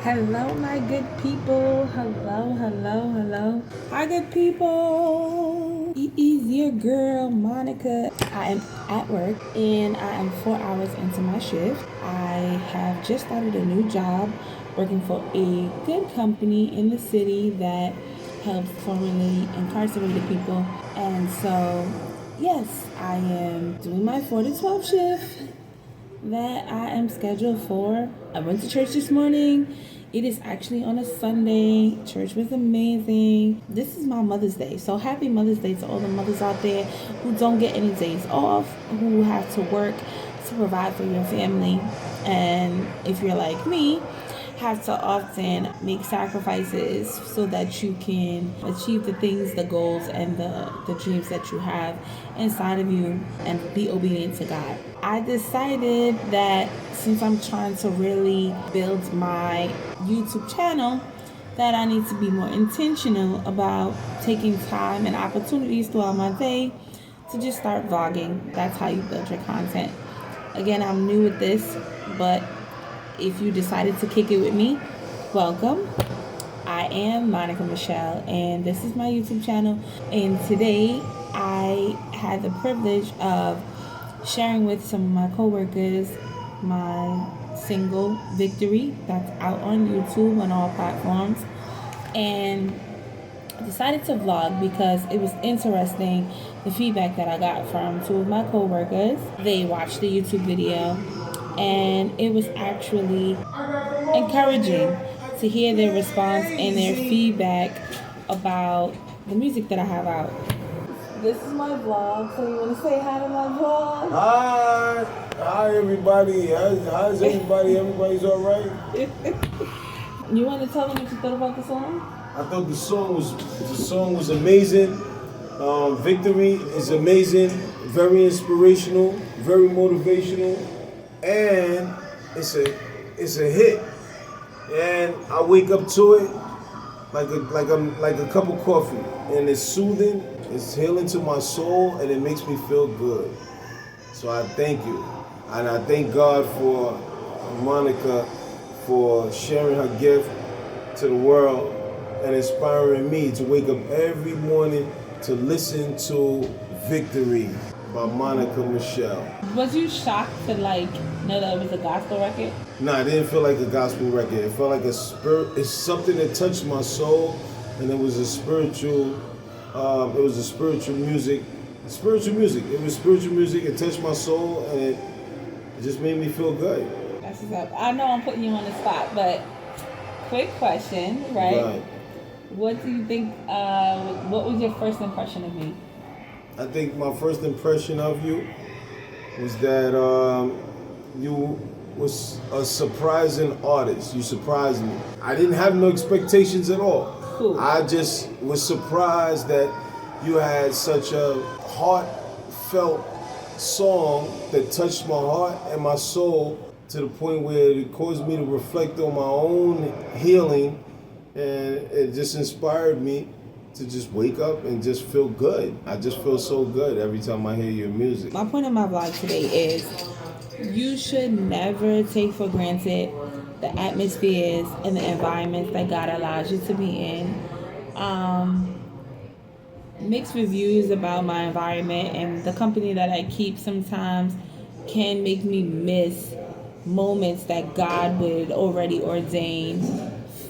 Hello, my good people. Hello, hello, hello. Hi, good people. It is your girl, Monica. I am at work and I am 4 hours into my shift. I have just started a new job working for a good company in the city that helps formerly incarcerated people. And so, yes, I am doing my 4 to 12 shift that I am scheduled for. I went to church this morning. It is actually on a Sunday. Church was amazing. This is my Mother's Day. So happy Mother's Day to all the mothers out there who don't get any days off, who have to work to provide for your family. And if you're like me, have to often make sacrifices so that you can achieve the things, the goals, and the dreams that you have inside of you and be obedient to God. I decided that since I'm trying to really build my YouTube channel, that I need to be more intentional about taking time and opportunities throughout my day to just start vlogging. That's how you build your content. Again, I'm new with this, but if you decided to kick it with me, welcome. I am Monica Michelle, and this is my YouTube channel. And today, I had the privilege of sharing with some of my coworkers my single Victory that's out on YouTube on all platforms. And I decided to vlog because it was interesting the feedback that I got from two of my coworkers. They watched the YouTube video and it was actually encouraging to hear their response and their feedback about the music that I have out. This is my vlog, so you want to say hi to my vlog? Hi everybody. How's everybody? Everybody's all right? You want to tell them what you thought about the song? I thought the song was amazing. Victory is amazing, very inspirational, very motivational, and it's a hit. And I wake up to it like a cup of coffee, and it's soothing, it's healing to my soul, and it makes me feel good. So I thank you, and I thank God for Monica for sharing her gift to the world and inspiring me to wake up every morning to listen to Victory by Monica Michelle. Was you shocked to know that it was a gospel record? No, it didn't feel like a gospel record. It felt like a spirit. It's something that touched my soul, and it was a spiritual. It was a spiritual music. Spiritual music. It was spiritual music. It touched my soul, and it just made me feel good. That's what's up. I know I'm putting you on the spot, but quick question, right? What do you think? What was your first impression of me? I think my first impression of you was that you was a surprising artist. You surprised me. I didn't have no expectations at all. Cool. I just was surprised that you had such a heartfelt song that touched my heart and my soul to the point where it caused me to reflect on my own healing, and it just inspired me to just wake up and just feel good. I just feel so good every time I hear your music. My point in my vlog today is you should never take for granted the atmospheres and the environments that God allows you to be in. Mixed reviews about my environment and the company that I keep sometimes can make me miss moments that God would already ordain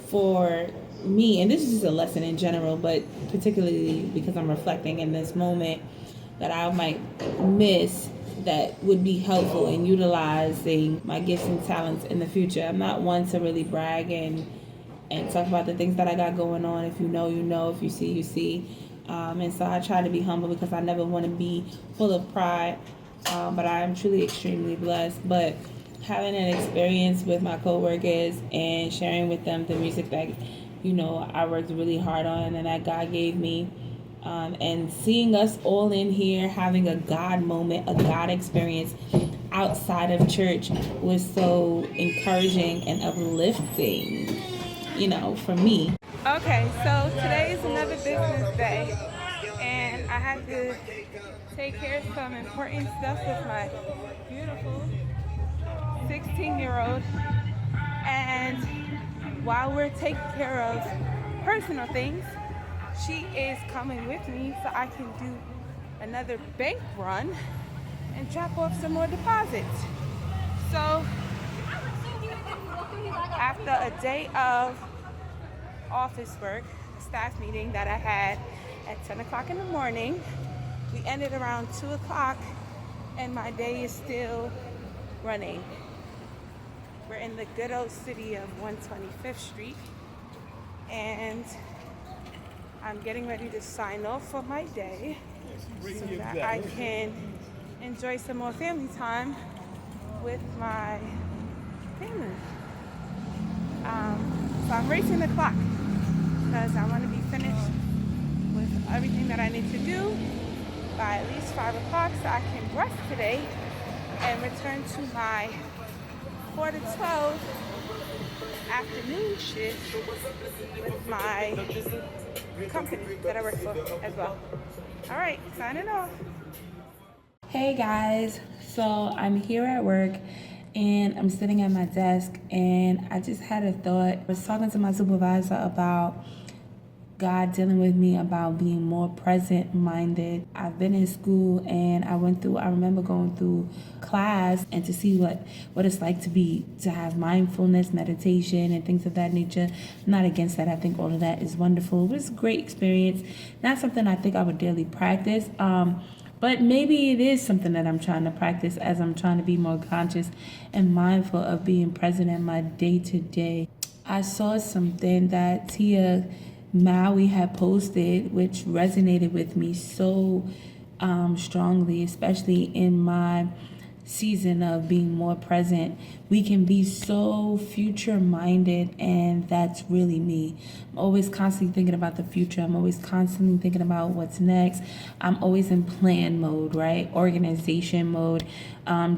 for me. And this is just a lesson in general, but particularly because I'm reflecting in this moment that I might miss that would be helpful in utilizing my gifts and talents in the future. I'm not one to really brag and talk about the things that I got going on. If you know, you know. If you see, you see. And so I try to be humble because I never want to be full of pride. But I am truly extremely blessed. But having an experience with my coworkers and sharing with them the music that I worked really hard on and that God gave me, and seeing us all in here having a God moment, a God experience outside of church was so encouraging and uplifting, for me. Okay, so today is another business day, and I had to take care of some important stuff with my beautiful 16-year-old, and while we're taking care of personal things, she is coming with me so I can do another bank run and drop off some more deposits. So after a day of office work, a staff meeting that I had at 10 o'clock in the morning, we ended around 2 o'clock and my day is still running. We're in the good old city of 125th Street and I'm getting ready to sign off for my day so that I can enjoy some more family time with my family. So I'm racing the clock because I want to be finished with everything that I need to do by at least 5 o'clock so I can rest today and return to my 4 to 12 afternoon shift with my company that I work for as well. All right, signing off. Hey guys, so I'm here at work and I'm sitting at my desk and I just had a thought. I was talking to my supervisor about God dealing with me about being more present-minded. I've been in school and I remember going through class and to see what it's like to have mindfulness, meditation, and things of that nature. I'm not against that. I think all of that is wonderful. It was a great experience. Not something I think I would daily practice. But maybe it is something that I'm trying to practice as I'm trying to be more conscious and mindful of being present in my day-to-day. I saw something that Tia Maui had posted, which resonated with me so strongly, especially in my season of being more present. We can be so future minded, and that's really me. I'm always constantly thinking about the future. I'm always constantly thinking about what's next. I'm always in plan mode, right? Organization mode,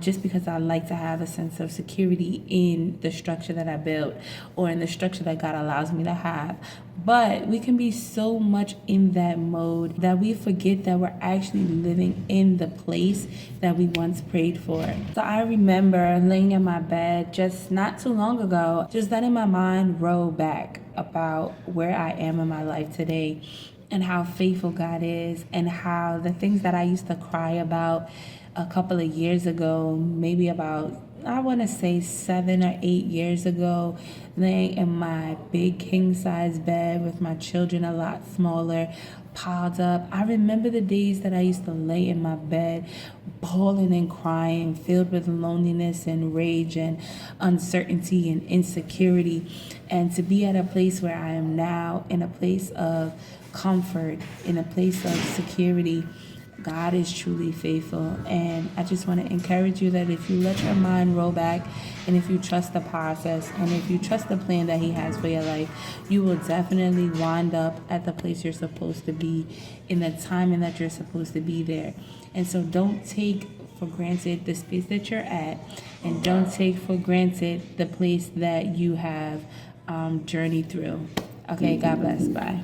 just because I like to have a sense of security in the structure that I built or in the structure that God allows me to have. But we can be so much in that mode that we forget that we're actually living in the place that we once prayed for. So I remember laying in my bed just not too long ago, just letting my mind roll back about where I am in my life today and how faithful God is, and how the things that I used to cry about a couple of years ago, maybe about, I want to say 7 or 8 years ago, laying in my big king size bed with my children a lot smaller, piled up. I remember the days that I used to lay in my bed bawling and crying, filled with loneliness and rage and uncertainty and insecurity. And to be at a place where I am now, in a place of comfort, in a place of security, God is truly faithful. And I just want to encourage you that if you let your mind roll back, and if you trust the process, and if you trust the plan that He has for your life, you will definitely wind up at the place you're supposed to be in the timing that you're supposed to be there. And so don't take for granted the space that you're at, and don't take for granted the place that you have journeyed through. Okay, God bless. Bye.